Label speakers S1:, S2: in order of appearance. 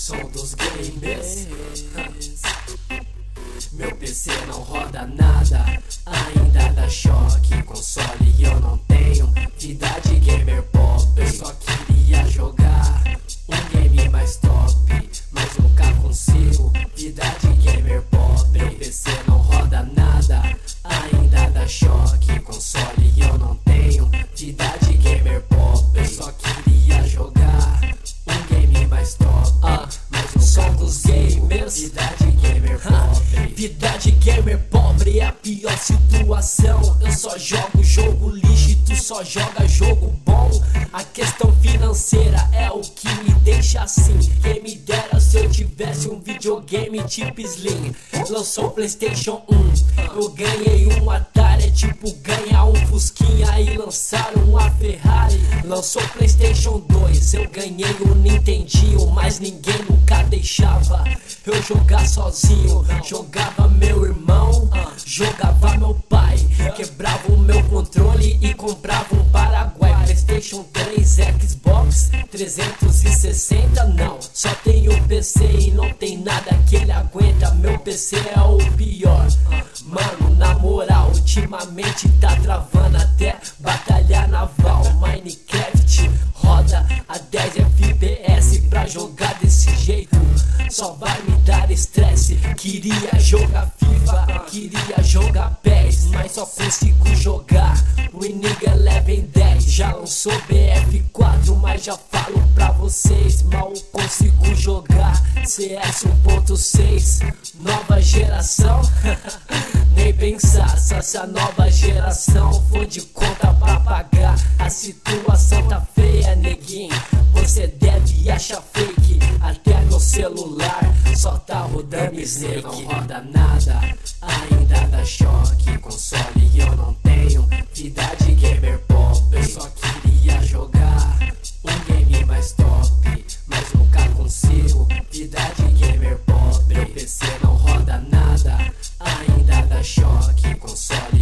S1: som dos gamers. Meu PC não roda nada, ainda dá choque. Console eu não tenho, vida de gamer pobre. Eu só queria jogar um game mais top, mas nunca consigo, vida de gamer pobre. Meu PC não roda nada, ainda dá choque. Console eu não tenho, vida de gamer pobre. Eu só queria jogar um game mais top, mas o som dos gamers, vida de gamer pobre. Vida de gamer pobre é a pior situação. Eu só jogo jogo lixo e tu só joga jogo bom. A questão financeira é o que me deixa assim. Quem me dera se eu tivesse um videogame tipo Slim. Lançou o PlayStation 1, eu ganhei um Atari, é tipo ganhar um Fusquinha e lançaram a Ferrari. Lançou o PlayStation 2, eu ganhei um Nintendinho, mas ninguém nunca deixava eu jogar sozinho. Jogava meu irmão, jogava meu pai, quebrava o meu controle e comprava um Paraguai. PlayStation 3, Xbox 360, não, só tenho PC e não tem nada que ele aguenta. Meu PC é o pior, mano, na moral, ultimamente tá travando até batalha naval. Minecraft roda a 10 FPS, pra jogar desse jeito só vai me dar estresse. Queria jogar FIFA, queria jogar PES, mas só consigo jogar Winning Eleven 10. Já lançou BF4, mas já falo pra vocês, mal consigo jogar CS 1.6. Nova geração, nem pensar, só se a nova geração for de conta pra pagar. A situação tá feia, neguinho, você deve achar fake. Até no celular só tá rodando Snake. Não roda nada, ainda dá choque. Console eu não tenho, vida de gamer pobre. Eu só queria jogar um game mais top, mas nunca consigo, vida de gamer pobre. Meu PC não roda nada, ainda dá choque. Console